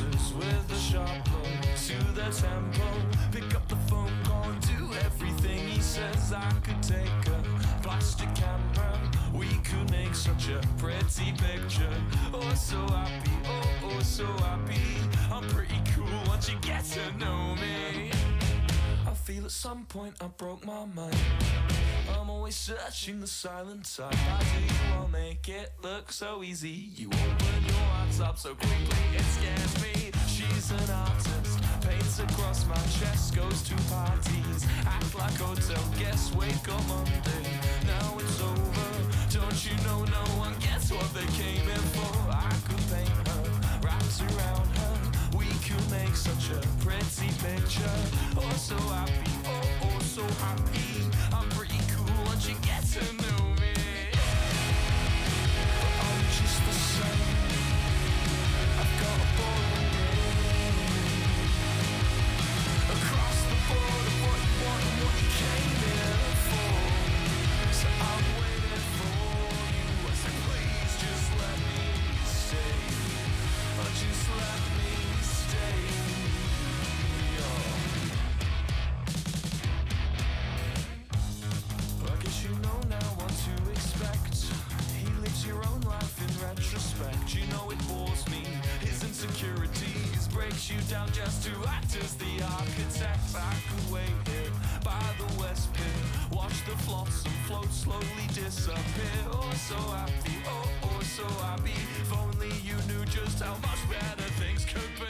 answers with a sharp look to the tempo. Pick up the phone call and do everything he says. I could take a plastic camera, we could make such a pretty picture. Oh, so happy, oh, so happy. I'm pretty cool once you get to know me. I feel at some point I broke my mind. I'm always searching the silent side. How do you all make it look so easy? You open your hearts up so quickly, it scares me. She's an artist, paints across my chest, goes to parties, act like hotel guests, wake on Monday, now it's over. Don't you know no one gets what they came in for? I could paint her, wraps around her, we could make such a pretty picture. Oh, so happy, oh, so happy. I'm pretty cool once you get to know me. But I'm just the same, I've got a boring name. Across the board of what you want and what you came here for. So I'm waiting for you. I said please just let me stay. Oh, just let me stay. I guess you know now what to expect. He lives your own life in retrospect. You know it bores me, his insecurities breaks you down just to act as the architect. I could wait here by the West Pier, watch the flotsam float slowly disappear. Oh, so happy, oh, so happy. If only you knew just how much better things could be.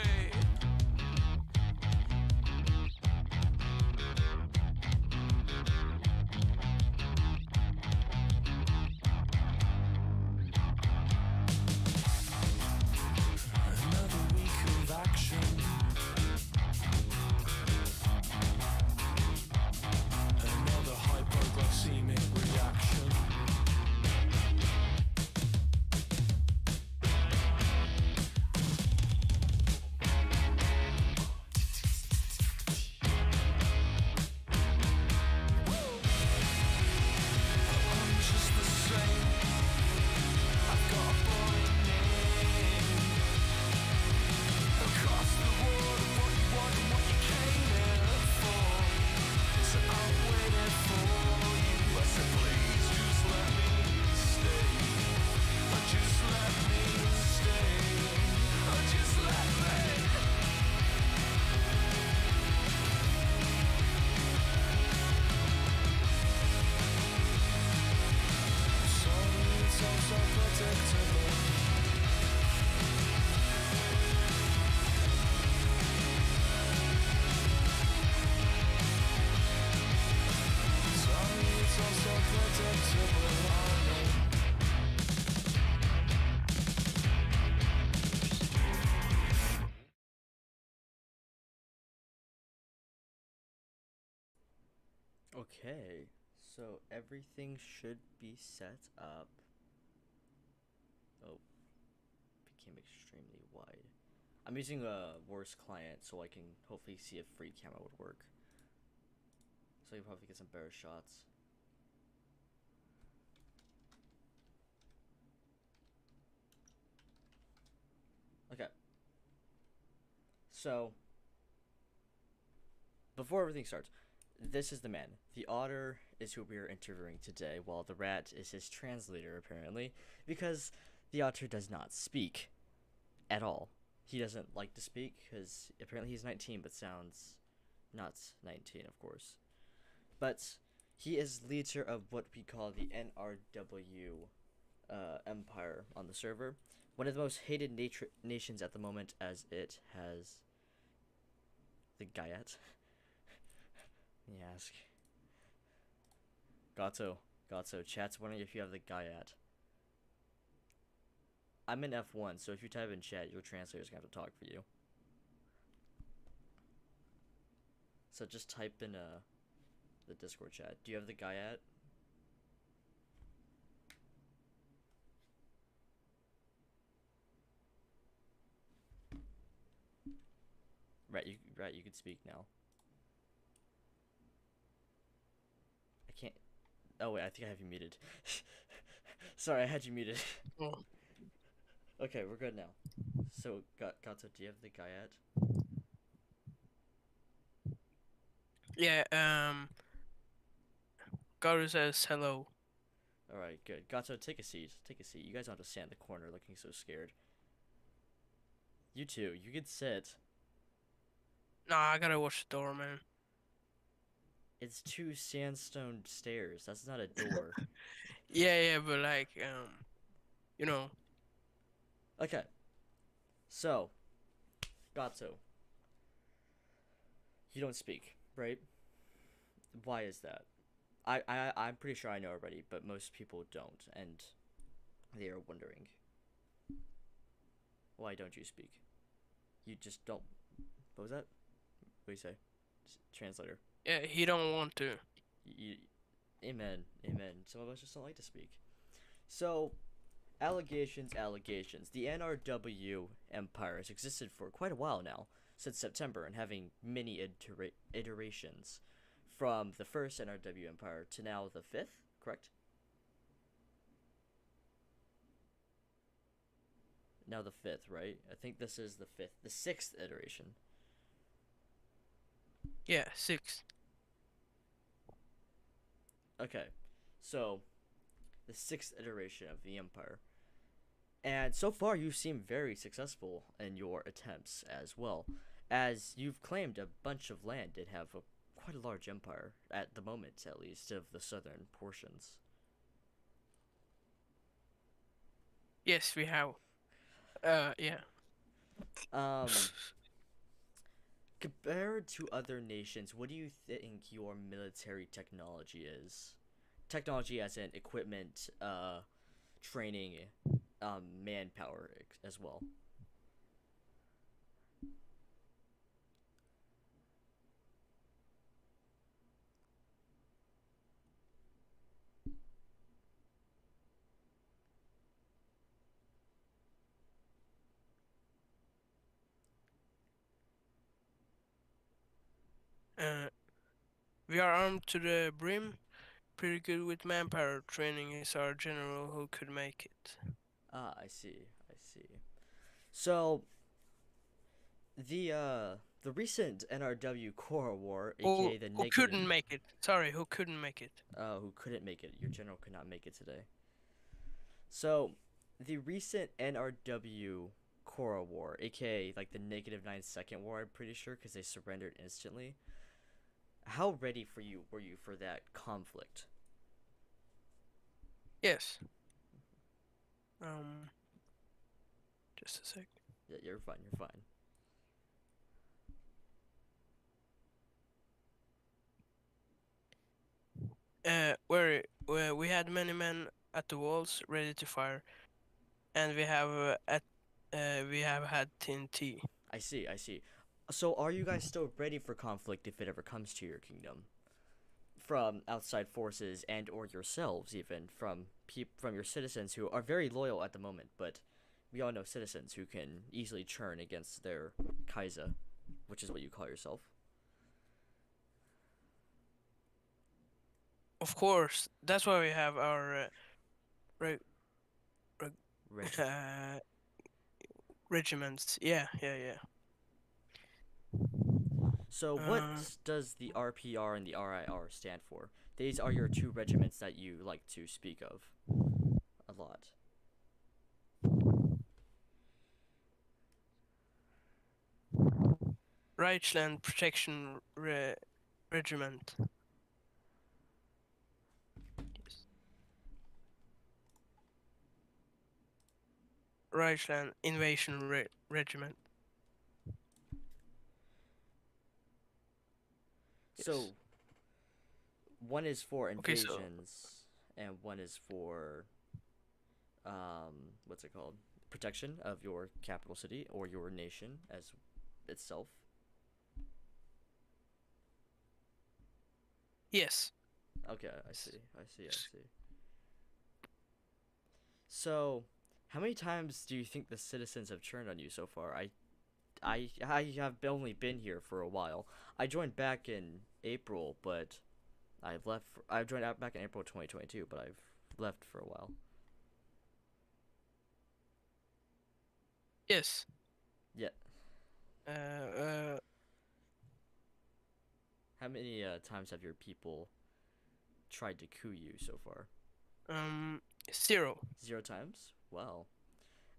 Okay, so everything should be set up. Oh, became extremely wide. I'm using a worse client so I can hopefully see if free camera would work. So you probably get some better shots. Okay. So, before everything starts, this is the man. The otter is who we are interviewing today, while the rat is his translator, apparently, because the otter does not speak at all. He doesn't like to speak because apparently he's 19, but sounds not 19, of course. But he is leader of what we call the NRW empire on the server. One of the most hated nations at the moment, as it has the Gaiat. Let me ask. Gato, chat's wondering if you have the Gaiat. I'm in F1, so if you type in chat, your translator's gonna have to talk for you. So just type in the Discord chat. Do you have the Gaiat? Right, you can speak now. I can't. Oh wait, I think I have you muted. Sorry, I had you muted. Oh. Okay, we're good now. So, Gato, do you have the Gaiad? Yeah, Garu says hello. All right, good. Gato, take a seat. Take a seat. You guys don't have to stand in the corner looking so scared. You too. You can sit. Nah, I gotta watch the door, man. It's two sandstone stairs. That's not a door. Yeah, but like, you know, Okay. So, Gato, you don't speak, right? Why is that? I'm pretty sure I know already, but most people don't, and they are wondering, why don't you speak? You just don't. What was that? What do you say? Translator. yeah, he don't want to. You, amen, amen. Some of us just don't like to speak. So, allegations. The NRW empire has existed for quite a while now, since September, and having many iterations, from the first NRW empire to now the fifth, correct? Now the fifth, right? I think this is the sixth iteration. Yeah, 6. Okay, so the sixth iteration of the empire. And so far, you seem very successful in your attempts as well, as you've claimed a bunch of land and have quite a large empire, at the moment at least, of the southern portions. Yes, we have. Yeah. Um, Compared to other nations, what do you think your military technology is? Technology as in equipment, training, manpower as well. Uh, we are armed to the brim. Pretty good with manpower. Training is our general who could make it. Ah, I see. I see. So the recent NRW Core War, aka the Who negative, couldn't make it? Sorry, who couldn't make it? who couldn't make it. Your general could not make it today. So the recent NRW Core War, aka like the -9 second war, I'm pretty sure, because they surrendered instantly. How ready were you for that conflict? Yes. Um, just a sec. Yeah, you're fine. You're fine. Where we had many men at the walls ready to fire, and we have had TNT. I see. I see. So are you guys still ready for conflict if it ever comes to your kingdom? From outside forces and or yourselves, even from your citizens who are very loyal at the moment, but we all know citizens who can easily churn against their Kaiser, which is what you call yourself. Of course, that's why we have our re- Reg- uh, regiments. Yeah. so what Uh, does the RPR and the RIR stand for? These are your two regiments that you like to speak of a lot. Reichland Protection Regiment. Yes. Reichland Invasion Regiment. Yes. So one is for Okay, so invasions and one is for what's it called? Protection of your capital city or your nation as itself. yes. Okay, I see. I see. I see. So, how many times do you think the citizens have churned on you so far? I have only been here for a while. I joined back in April, but I've left. I joined out back in April 2022, but I've left for a while. Yes. Yeah. Uh, How many times have your people tried to coup you so far? 0. 0 times? Wow.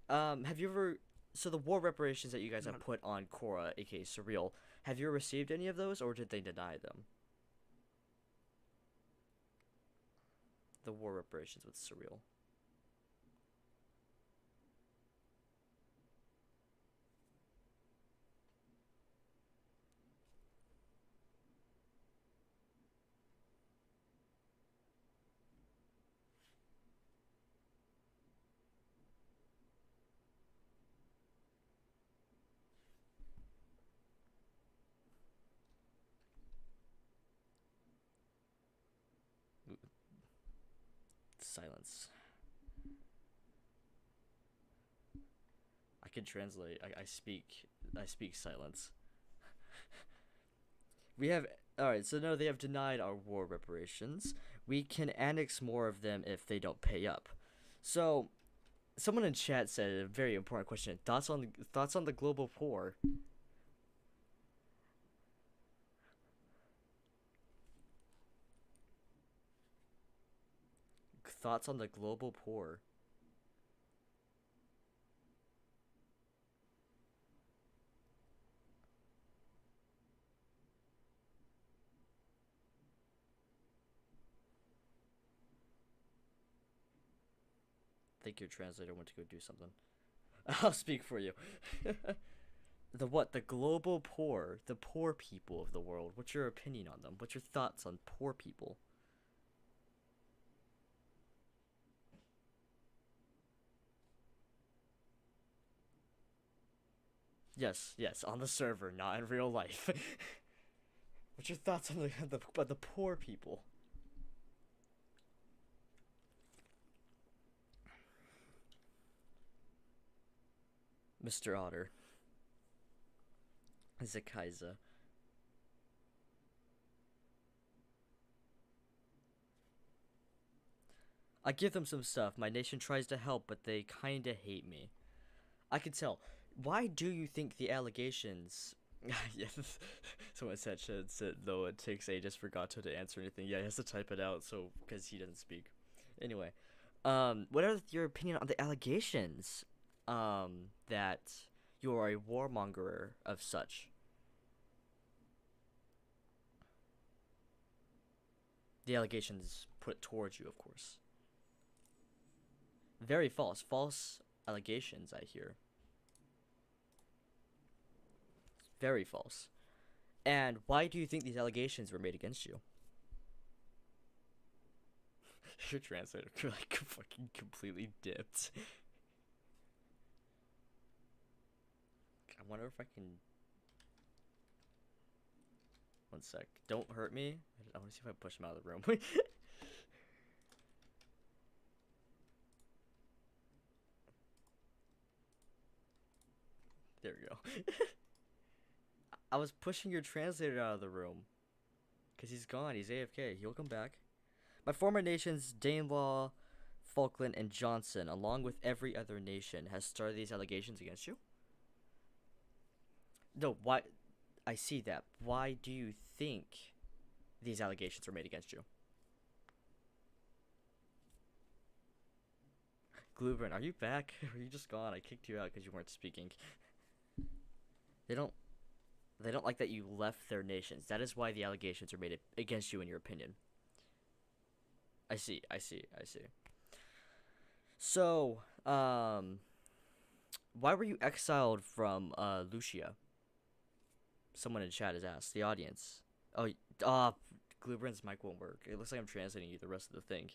Have you ever? So the war reparations that you guys have None. put on Korra, aka Surreal, have you received any of those, or did they deny them? The war reparations with Surreal. Silence. I can translate. I speak. I speak silence. We have. Alright, so no, they have denied our war reparations. We can annex more of them if they don't pay up. So, someone in chat said a very important question. Thoughts on the global poor? Thoughts on the global poor? I think your translator went to go do something. I'll speak for you. The what? The global poor, the poor people of the world. What's your opinion on them? What's your thoughts on poor people? Yes, yes, on the server, not in real life. What's your thoughts on the poor people? Mr. Otter. Zekaiza. I give them some stuff. My nation tries to help, but they kinda hate me. I can tell. Why do you think the allegations? Yes, someone said though it takes ages for Gato to answer anything. Yeah, he has to type it out so because he doesn't speak. Anyway, what are your opinion on the allegations? That you are a warmonger of such. The allegations put towards you, of course. Very false. False allegations, I hear. Very false. And why do you think these allegations were made against you? Your translator like fucking completely dipped. I wonder if I can. One sec. Don't hurt me. I want to see if I push him out of the room. There we go. I was pushing your translator out of the room. Because he's gone. He's AFK. He'll come back. My former nations, Danelaw, Falkland, and Johnson, along with every other nation, has started these allegations against you? No, why? I see that. Why do you think these allegations were made against you? Glubrin, are you back? Or are you just gone? I kicked you out because you weren't speaking. They don't like that you left their nations. That is why the allegations are made against you, in your opinion. I see. So, why were you exiled from Lucia? Someone in chat has asked. The audience. Oh, Glubrin's mic won't work. It looks like I'm translating you the rest of the thing.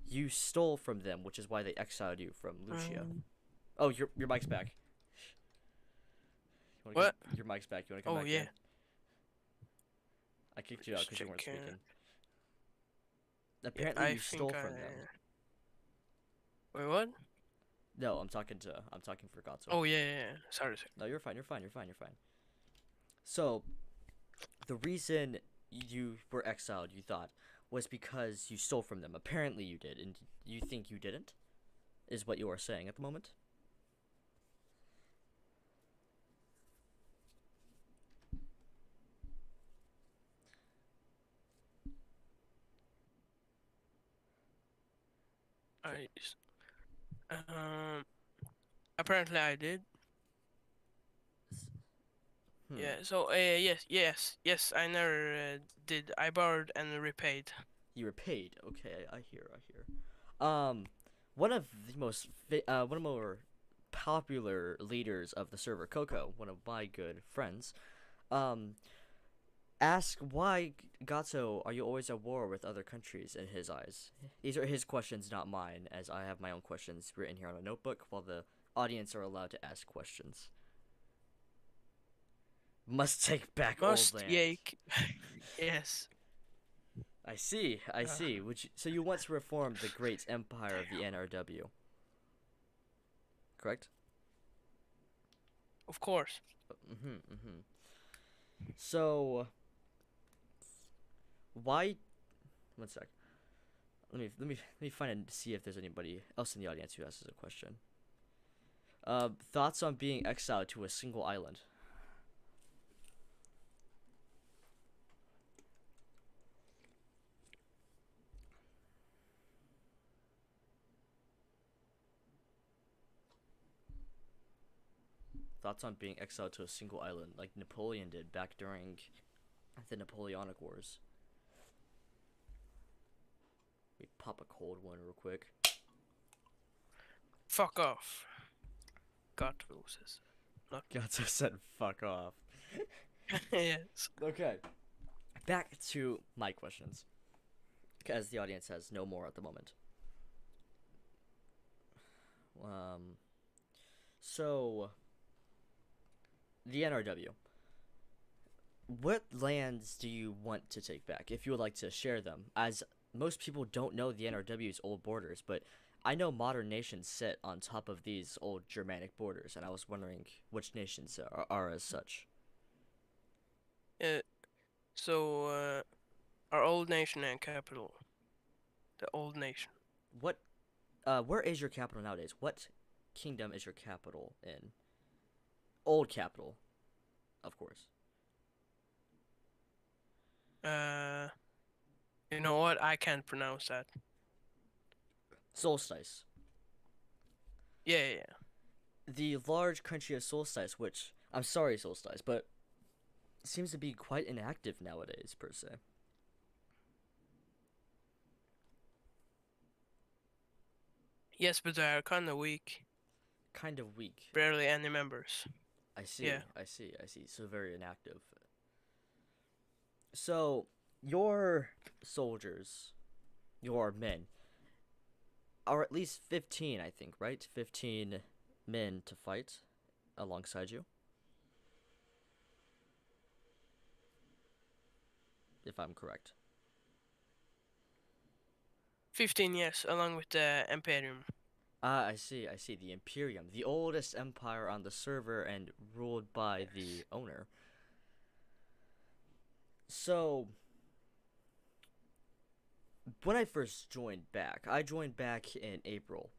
You stole from them, which is why they exiled you from Lucia. Oh, your mic's back. What? Your mic's back. You want to come back? Oh yeah. in? I kicked you out because you weren't Checking. speaking. Apparently, I you stole think from them. Wait, what? No, I'm talking for Gatsu. Oh yeah. Sorry. No, you're fine. So, the reason you were exiled, you thought, was because you stole from them. Apparently, you did, and you think you didn't, is what you are saying at the moment. I s- um apparently I did. Hmm. Yeah. So yes. I never did. I borrowed and repaid. You were paid. Okay, I hear. I hear. One of the one of the more popular leaders of the server, Coco, one of my good friends, um, asked why Gato are you always at war with other countries in his eyes? These are his questions, not mine, as I have my own questions written here on a notebook, while the audience are allowed to ask questions. Must take back old Must land. yeah. Yes. I see. I Uh, see. So you want to reform the great empire of the NRW, correct? of course. Mm-hmm. Mm-hmm. So why? One sec. Let me find and see if there's anybody else in the audience who asks a question. Thoughts on being exiled to a single island? Thoughts on being exiled to a single island, like Napoleon did back during the Napoleonic Wars. We pop a cold one real quick. Fuck off. God loses. Not Gato said, "Fuck off." yes. Okay, back to my questions, because the audience has no more at the moment. Um, so the NRW. What lands do you want to take back, if you would like to share them? As most people don't know the NRW's old borders, but I know modern nations sit on top of these old Germanic borders, and I was wondering which nations are as such. Uh, so our old nation and capital. The old nation. What, where is your capital nowadays? What kingdom is your capital in? Old capital, of course. Uh, you know what? I can't pronounce that. Solstice. Yeah. The large country of Solstice, which, I'm sorry, Solstice, but seems to be quite inactive nowadays, per se. Yes, but they are kind of weak. Kind of weak. Barely any members. I see, Yeah. I see, I see. So very inactive. So, your soldiers, your men, are at least 15, I think, right? 15 men to fight alongside you? If I'm correct. 15 years, along with the Imperium. Ah, I see, I see. The Imperium, the oldest empire on the server and ruled by the owner. So, when I first joined back, I joined back in April.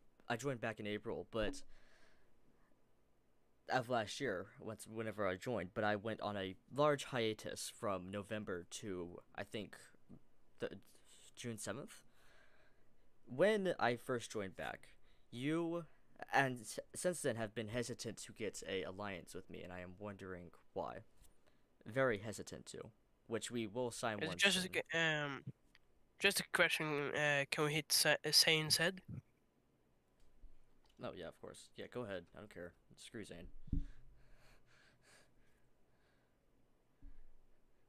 But of last year, whenever I joined, but I went on a large hiatus from November to I think the June 7th. When I first joined back, you and since then have been hesitant to get a alliance with me, and I am wondering why. Very hesitant to, which we will sign It's one just soon. just a question. Can we hit Sane's head? Oh yeah, of course. Yeah, go ahead. I don't care. Screw Zane.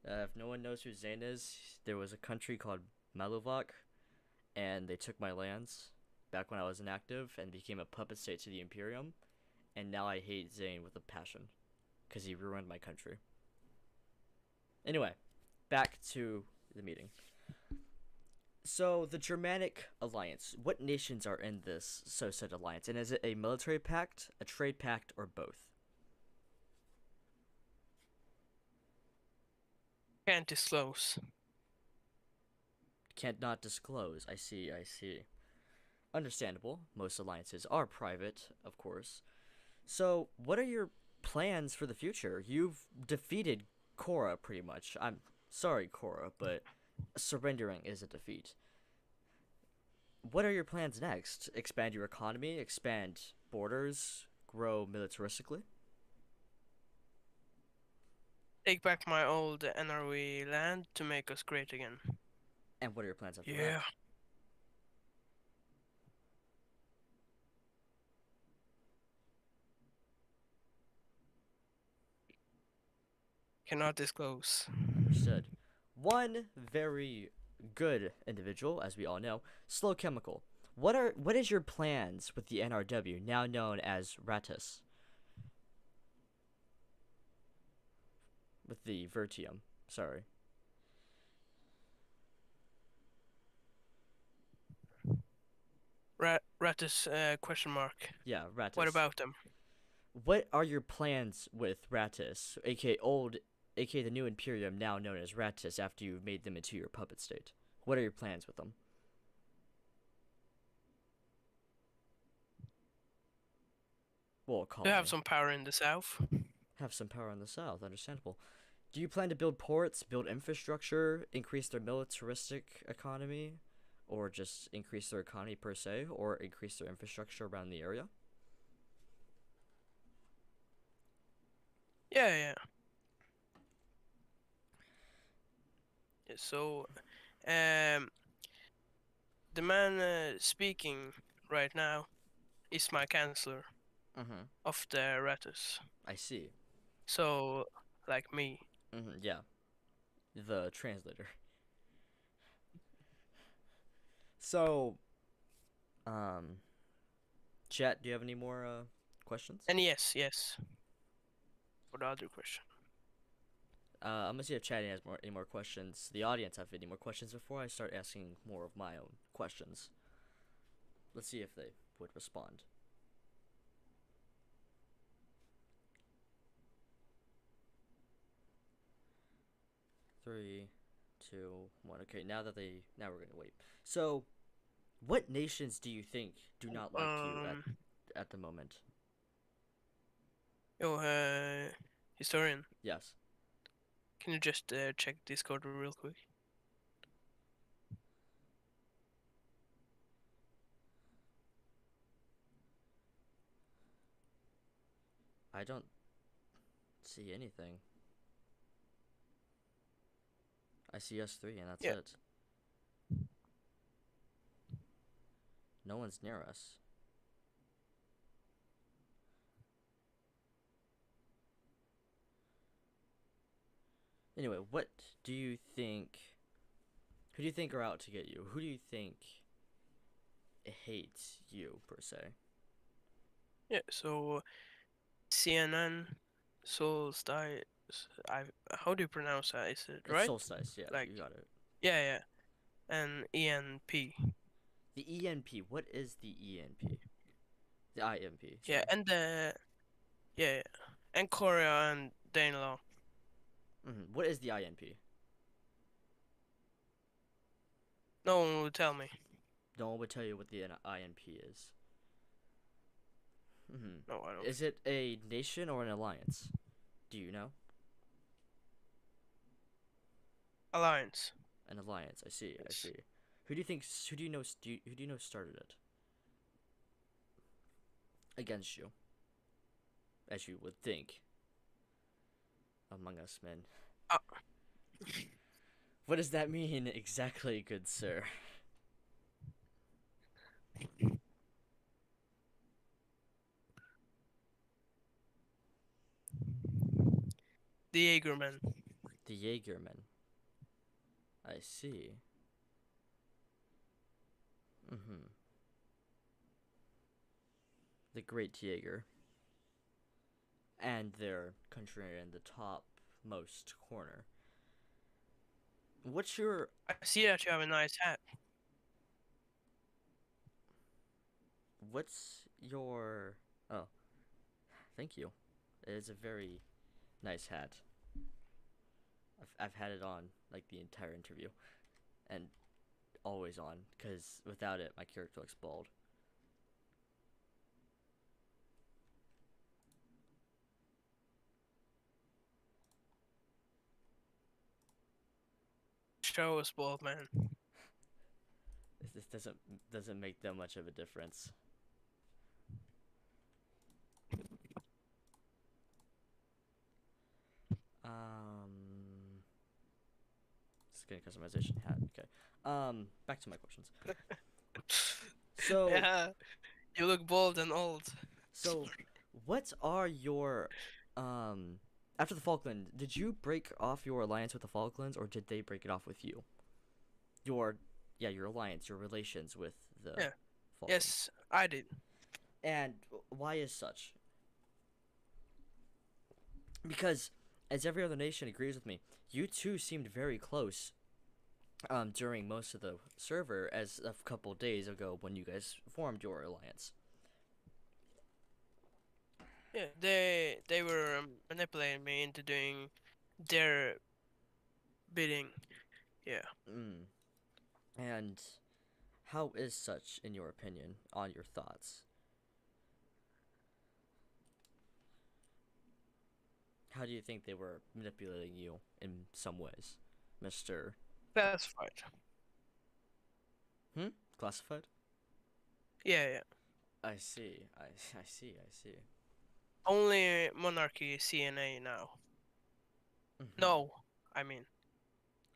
If no one knows who Zane is, there was a country called Maluvac, and they took my lands back when I was inactive and became a puppet state to the Imperium, and now I hate Zane with a passion, because he ruined my country. Anyway, back to the meeting. So, the Germanic Alliance, what nations are in this so-said alliance, and is it a military pact, a trade pact, or both? Can't disclose. Can't not disclose. I see, I see. Understandable. Most alliances are private, of course. So, what are your plans for the future? You've defeated Korra pretty much. I'm sorry, Korra, but surrendering is a defeat. what are your plans next? Expand your economy, expand borders, grow militaristically? Take back my old NRV land to make us great again. And what are your plans after Yeah. that? Cannot disclose. Understood. One very good individual, as we all know, Slow Chemical. What is your plans with the NRW, now known as Ratus? With the Vertium, sorry. Ratus question mark. Yeah, Ratus. What about them? What are your plans with Ratus, aka the new Imperium, now known as Ratus, after you've made them into your puppet state? What are your plans with them? Well, To have some power in the south. have some power in the south, understandable. Do you plan to build ports, build infrastructure, increase their militaristic economy, or just increase their economy per se, or increase their infrastructure around the area? Yeah. So, um, the man speaking right now is my counselor Mm-hmm. of the Ratus. I see. So, like me. Mm-hmm. Yeah. The translator. So, chat, do you have any more questions? And yes. For the other question. I'm gonna see if chat has any more questions. The audience have any more questions before I start asking more of my own questions. Let's see if they would respond. Three, two, one. Okay, now we're gonna wait. So, what nations do you think do not like you at the moment? Historian, Yes. can you just check Discord real quick? I don't see anything. I see us three, and that's Yeah. it. No one's near us. Anyway, what do you think? Who do you think are out to get you? Who do you think hates you, per se? Yeah, so CNN, Solstice, how do you pronounce that? Is it It's right? Solstice, yeah, Like, you got it. yeah, and ENP. The ENP, what is the ENP? The IMP. Yeah, sorry. and yeah, and Korea and Danelaw. What is the INP? No one will tell me. No one would tell you what the INP is. No, I don't. Is it a nation or an alliance? Do you know? Alliance. An alliance. I see. I Yes. see. Who do you think? Who do you know? Who do you know started it? Against you, as you would think. Among Us men. Uh, What does that mean exactly, good sir? the Jaegermen. The Jaegermen. I see. The Great Jaeger. And their country in the topmost corner. What's your... I see that you have a nice hat. What's your... Oh. Thank you. It is a very nice hat. I've had it on, like, the entire interview. And always on, because without it, my character looks bald. Show us, bald man. this doesn't make that much of a difference. Skin customization hat. Okay. Back to my questions. So, Yeah, you look bald and old. so, what are your after the Falkland? Did you break off your alliance with the Falklands, or did they break it off with you? Your, yeah, your alliance, your relations with the Yeah. Falklands. Yes, I did. And why is such? Because, as every other nation agrees with me, you two seemed very close during most of the server as a couple days ago when you guys formed your alliance. Yeah, they were manipulating me into doing their bidding. Yeah. Mm. And how is such, in your opinion, on your thoughts? How do you think they were manipulating you in some ways, Mr. Classified. Classified? Yeah, yeah. I see. I see. I see. Only Monarchy CNA now. Mhm. No, I mean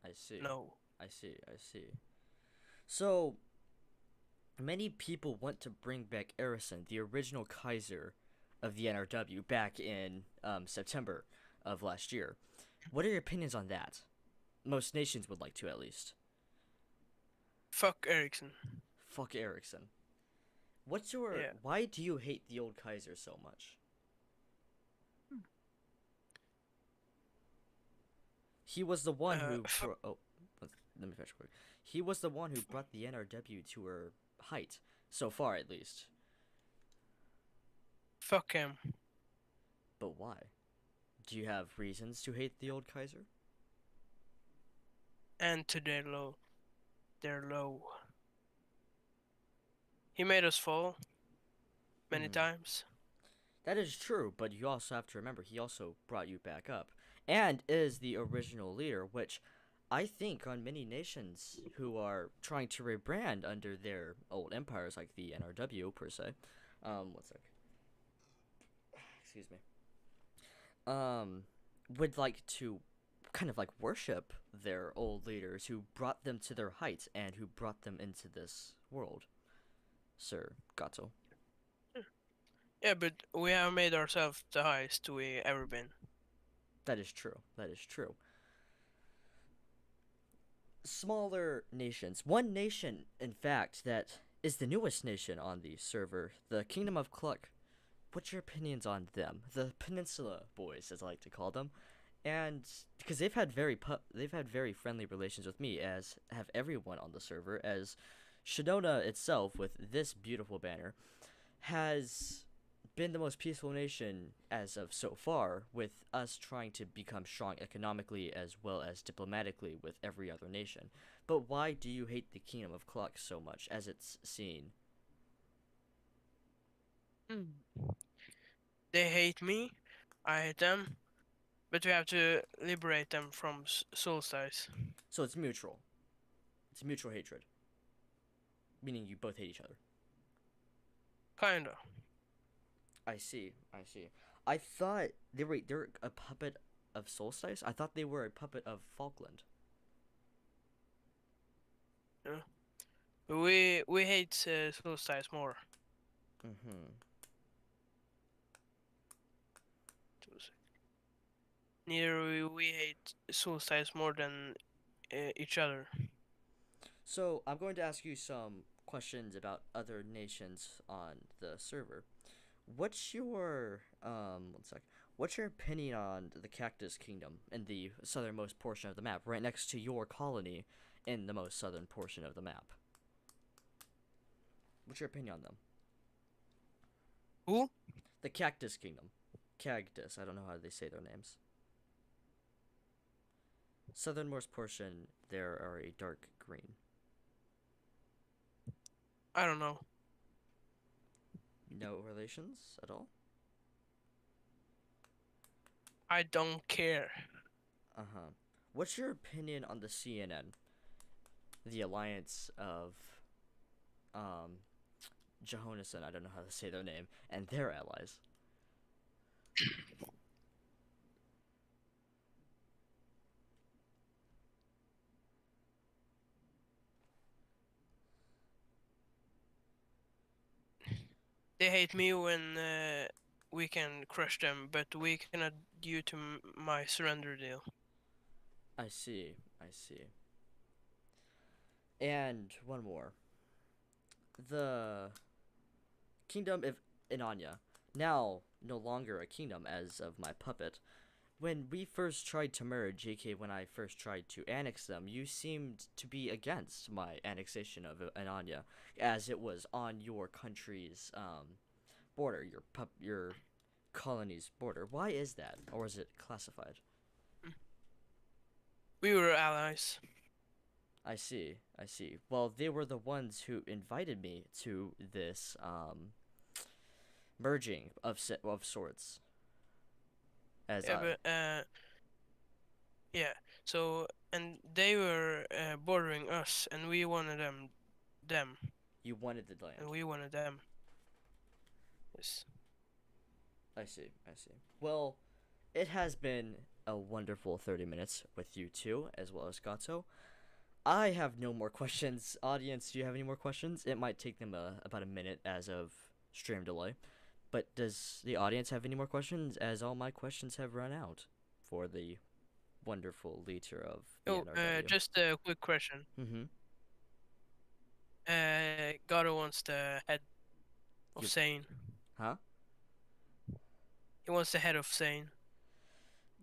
I see. no. I see. I see. So, many people want to bring back Erison, the original Kaiser of the NRW, back in September of last year. What are your opinions on that? Most nations would like to, at least. Fuck Ericsson. Fuck Erikson. What's your? Yeah. Why do you hate the old Kaiser so much? He was the one who. Let me finish quick. He was the one who brought the NRW to her height, so far at least. Fuck him. But why? Do you have reasons to hate the old Kaiser? And to their low. They're low. He made us fall many Mhm. times. That is true, but you also have to remember he also brought you back up, and is the original leader, which I think on many nations who are trying to rebrand under their old empires, like the NRW per se. One sec. Excuse me. Would like to kind of like worship their old leaders who brought them to their heights and who brought them into this world, Sir Gato. Yeah, but we have made ourselves the highest we ever been. That is true. That is true. Smaller nations. One nation, in fact, that is the newest nation on the server, the Kingdom of Cluck. What's your opinions on them? The Peninsula Boys, as I like to call them, and because they've had very friendly relations with me, as have everyone on the server, as Shadona itself, with this beautiful banner, has been the most peaceful nation as of so far, with us trying to become strong economically as well as diplomatically with every other nation. But why do you hate the Kingdom of Cluck so much, as it's seen? They hate me. I hate them. But we have to liberate them from Solstice. So it's mutual. It's mutual hatred. Meaning you both hate each other. Kinda. I see. I see. I thought they're a puppet of Solstice. I thought they were a puppet of Falkland. We hate Solstice more. Mm-hmm. Neither we hate Solstice more than each other. So I'm going to ask you some questions about other nations on the server. What's your one sec. What's your opinion on the Cactus Kingdom in the southernmost portion of the map, right next to your colony in the most southern portion of the map? What's your opinion on them? Who? The Cactus Kingdom. Cactus, I don't know how they say their names. Southernmost portion, there are a dark green. I don't know. No relations at all? I don't care. Uh-huh. What's your opinion on the CNN? The alliance of Jehonason, I don't know how to say their name, and their allies. They hate me when we can crush them, but we cannot due to my surrender deal. I see, I see. And one more. The kingdom of Inanya, now no longer a kingdom as of my puppet. When we first tried to merge, aka when I first tried to annex them, you seemed to be against my annexation of Inanya, as it was on your country's border, your colony's border. Why is that, or is it classified? We were allies. I see, I see. Well, they were the ones who invited me to this merging of sorts. As Yeah, but yeah. So and they were bordering us, and we wanted them, you wanted the land. and we wanted them. Yes. I see, I see. Well, it has been a wonderful 30 minutes with you two, as well as Gato. I have no more questions. Audience, do you have any more questions? It might take them about a minute as of stream delay. But does the audience have any more questions? As all my questions have run out for the wonderful leader of the Oh, NRW. just a quick question. Mm-hmm. Gato wants the head of You- Sane. Huh? He wants the head of Sane.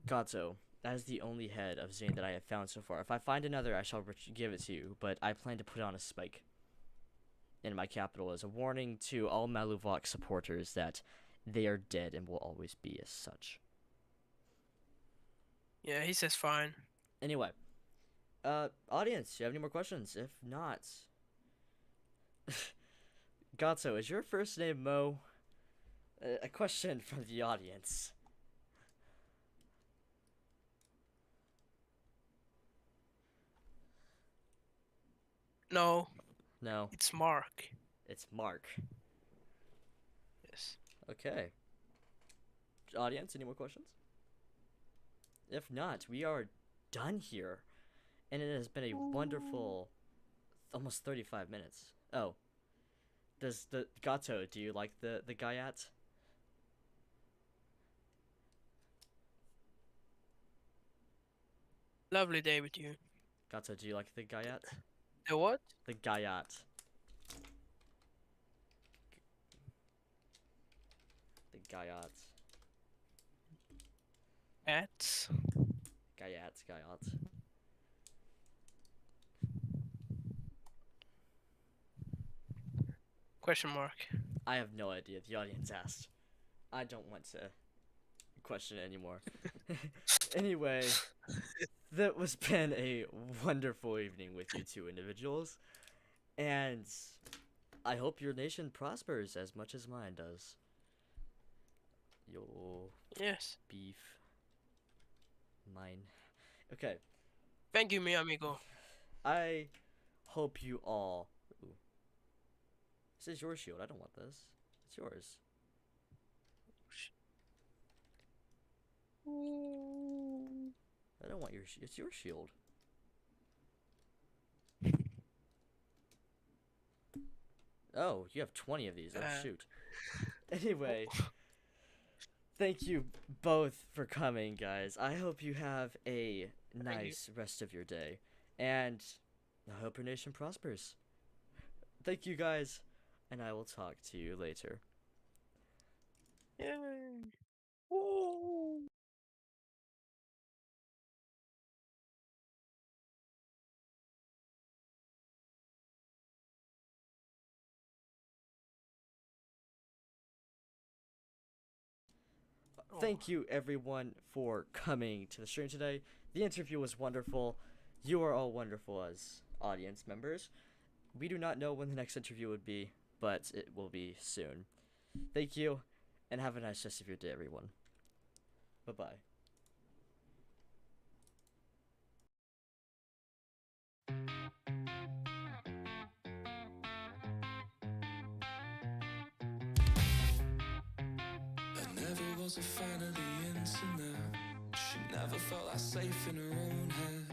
Gato, that is the only head of Zane that I have found so far. If I find another, I shall give it to you, but I plan to put on a spike in my capital as a warning to all Maluvok supporters that they are dead and will always be as such. Yeah, he says fine. Anyway, audience, do you have any more questions? If not, Gato, is your first name Mo? A question from the audience. No, No, it's Mark. it's Mark. Yes. Okay. Audience, any more questions? If not, we are done here. And it has been a wonderful almost 35 minutes. Oh. Does the Gato, do you like the Gaiat? Lovely day with you. Gato, do you like the Gaiat? The what? The Gaiat. The Gaiat. At? Gaiat. Question mark. I have no idea. The audience asked. I don't want to question it anymore. Anyway, that was been a wonderful evening with you two individuals. And I hope your nation prospers as much as mine does. Your Yes. beef. Mine. Okay. Thank you, mi amigo. I hope you all. Ooh. This is your shield. I don't want this. It's yours. I don't want your. It's your shield. Oh, you have 20 of these. Oh shoot. Anyway, thank you both for coming, guys. I hope you have a nice rest of your day, and I hope your nation prospers. Thank you, guys, and I will talk to you later. Yay. Thank you, everyone, for coming to the stream today. The interview was wonderful. You are all wonderful as audience members. We do not know when the next interview would be, but it will be soon. Thank you, and have a nice rest of your day, everyone. Bye-bye. girls are finally into now. She never felt that safe in her own head.